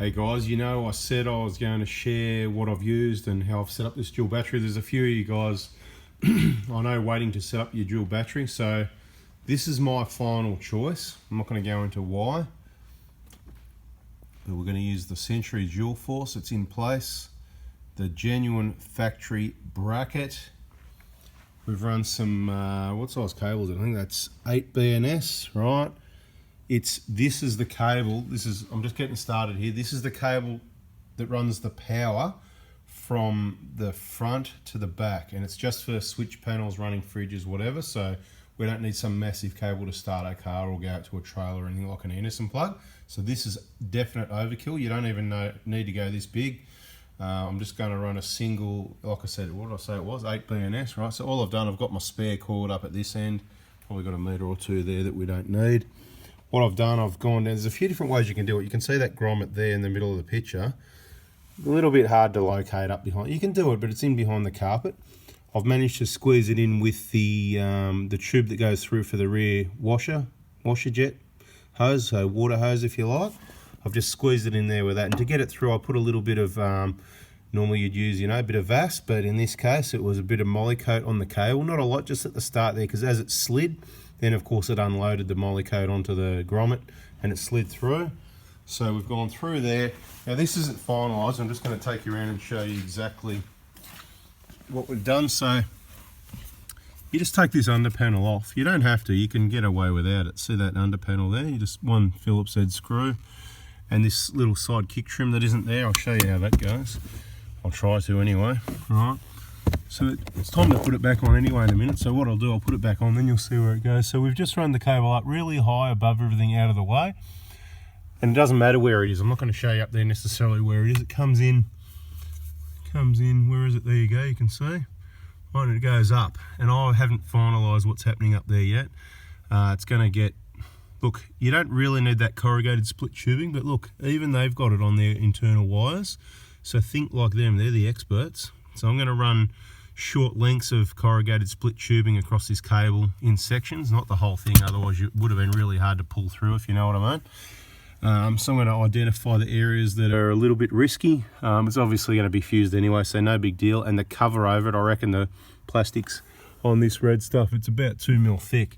Hey guys, you know I said I was going to share what I've used and how I've set up this dual battery. There's a few of you guys I know waiting to set up your dual battery, so this is my final choice. I'm not going to go into why, but we're going to use the Century Dual Force. It's in place, the genuine factory bracket. We've run some what size cables? I think that's 8 BNS, right? This is the cable. I'm just getting started here. This is the cable that runs the power from the front to the back, and it's just for switch panels, running fridges, whatever. So we don't need some massive cable to start our car or go out to a trailer or anything like an Anderson plug. So this is definite overkill. You don't even need to go this big. I'm just going to run a single, like I said, what did I say it was? 8 BNS, right? So all I've done, I've got my spare cord up at this end. Probably got a metre or two there that we don't need. What I've done, I've gone down, there's a few different ways you can do it. You can see that grommet there in the middle of the picture. A little bit hard to locate up behind. You can do it, but it's in behind the carpet. I've managed to squeeze it in with the tube that goes through for the rear washer jet hose, so water hose if you like. I've just squeezed it in there with that, and to get it through I put a little bit of, normally you'd use, you know, a bit of Vass, but in this case it was a bit of molly coat on the cable. Not a lot, just at the start there, because as it slid, then of course it unloaded the molly coat onto the grommet and it slid through. So we've gone through there. Now this isn't finalised, I'm just going to take you around and show you exactly what we've done. So you just take this under panel off. You don't have to, you can get away without it. See that under panel there? You just one Phillips head screw and this little side kick trim that isn't there. I'll show you how that goes. I'll try to anyway. Right. So it's time to put it back on anyway in a minute. So what I'll do, I'll put it back on, then you'll see where it goes. So we've just run the cable up really high above everything out of the way. And it doesn't matter where it is. I'm not going to show you up there necessarily where it is. It comes in, where is it? There you go, you can see. Right, and it goes up. And I haven't finalised what's happening up there yet. It's going to get, look, you don't really need that corrugated split tubing, but look, even they've got it on their internal wires. So think like them, they're the experts. So I'm going to run short lengths of corrugated split tubing across this cable in sections, not the whole thing, otherwise it would have been really hard to pull through, if you know what I mean. So I'm going to identify the areas that are a little bit risky. It's obviously going to be fused anyway, so no big deal. And the cover over it, I reckon the plastics on this red stuff, it's about 2 mil thick.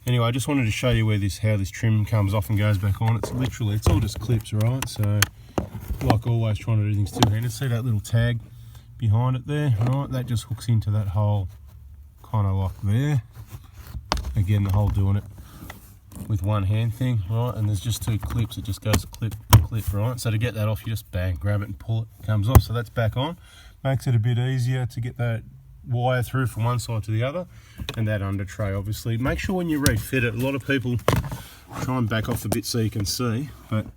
Anyway, I just wanted to show you how this trim comes off and goes back on. It's all just clips, right? So like always, trying to do things two-handed. See that little tag behind it there, right? That just hooks into that hole kind of like there. Again, the hole doing it with one hand thing, right? And there's just 2 clips. It just goes clip, right? So to get that off, you just bang, grab it and pull it. Comes off, so that's back on. Makes it a bit easier to get that wire through from one side to the other. And that under tray, obviously. Make sure when you refit it, a lot of people try and back off a bit so you can see, but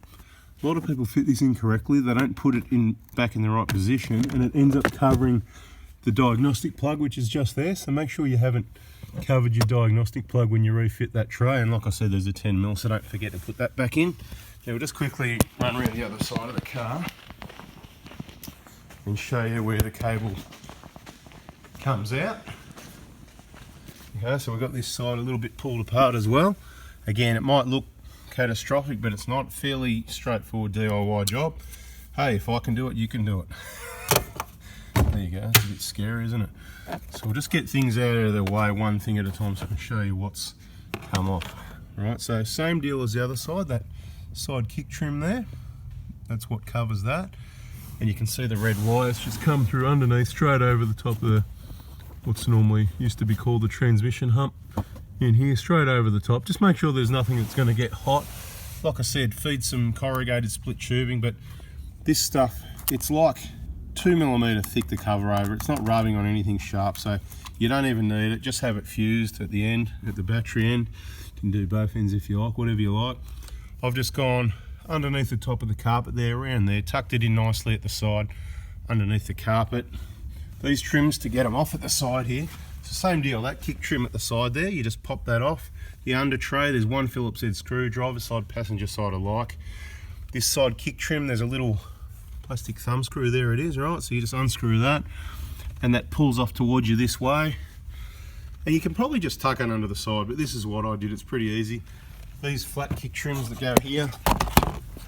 a lot of people fit this incorrectly. They don't put it back in the right position, and it ends up covering the diagnostic plug, which is just there. So make sure you haven't covered your diagnostic plug when you refit that tray. And like I said, there's a 10 mil, so don't forget to put that back in. Now we'll just quickly run around the other side of the car and show you where the cable comes out. Okay, so we've got this side a little bit pulled apart as well. Again, it might look catastrophic, but it's not. Fairly straightforward DIY job. Hey, if I can do it, you can do it. There you go. It's a bit scary, isn't it? So we'll just get things out of the way one thing at a time so I can show you what's come off. Right, so same deal as the other side, that side kick trim there. That's what covers that. And you can see the red wires just come through underneath, straight over the top of the, what's normally used to be called the transmission hump. In here, straight over the top. Just make sure there's nothing that's going to get hot. Like I said, feed some corrugated split tubing, but this stuff, it's like 2 millimeter thick to cover over. It's not rubbing on anything sharp, so you don't even need it. Just have it fused at the end, at the battery end. You can do both ends if you like, whatever you like. I've just gone underneath the top of the carpet there, around there, tucked it in nicely at the side, underneath the carpet. These trims, to get them off at the side here, it's the same deal. That kick trim at the side there, you just pop that off. The under tray, there's one Phillips head screw, driver side, passenger side alike. This side kick trim, there's a little plastic thumb screw, there it is, right? So you just unscrew that, and that pulls off towards you this way. And you can probably just tuck it under the side, but this is what I did, it's pretty easy. These flat kick trims that go here,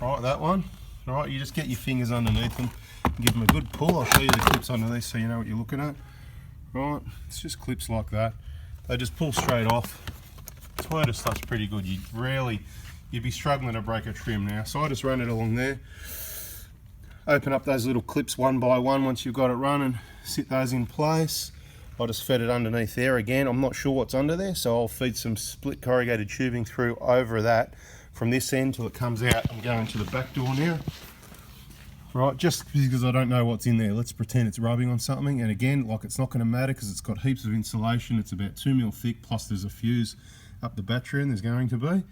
right, that one, Alright, you just get your fingers underneath them and give them a good pull. I'll show you the clips underneath so you know what you're looking at. Right, it's just clips like that. They just pull straight off. Toyota stuff's pretty good. You'd be struggling to break a trim now. So I just run it along there. Open up those little clips one by one once you've got it running. Sit those in place. I just fed it underneath there again. I'm not sure what's under there, so I'll feed some split corrugated tubing through over that from this end till it comes out. I'm going to the back door now. Right, just because I don't know what's in there, let's pretend it's rubbing on something. And again, like, it's not going to matter because it's got heaps of insulation. It's about 2 mil thick, plus there's a fuse up the battery, and there's going to be.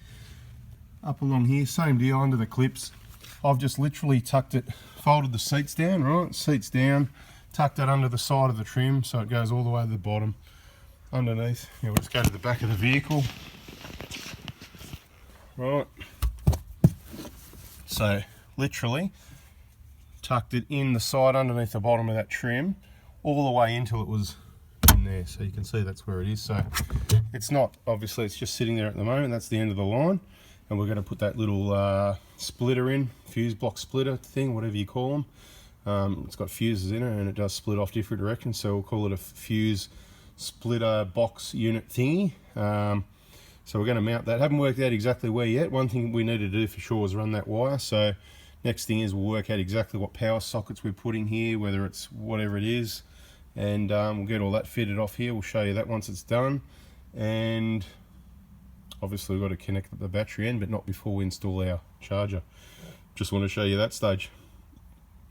Up along here, same deal under the clips. I've just literally tucked it, folded the seats down, right? Seats down, tucked that under the side of the trim so it goes all the way to the bottom. Underneath, we'll just go to the back of the vehicle. Right. So, literally, tucked it in the side underneath the bottom of that trim, all the way until it was in there. So you can see that's where it is. So it's not, obviously it's just sitting there at the moment. That's the end of the line. And we're going to put that little splitter in, fuse block splitter thing, whatever you call them. It's got fuses in it and it does split off different directions. So we'll call it a fuse splitter box unit thingy. So we're going to mount that. Haven't worked out exactly where yet. One thing we need to do for sure is run that wire. So next thing is we'll work out exactly what power sockets we put in here, whether it's whatever it is, and we'll get all that fitted off here. We'll show you that once it's done. And obviously we've got to connect the battery end, but not before we install our charger. Just want to show you that stage.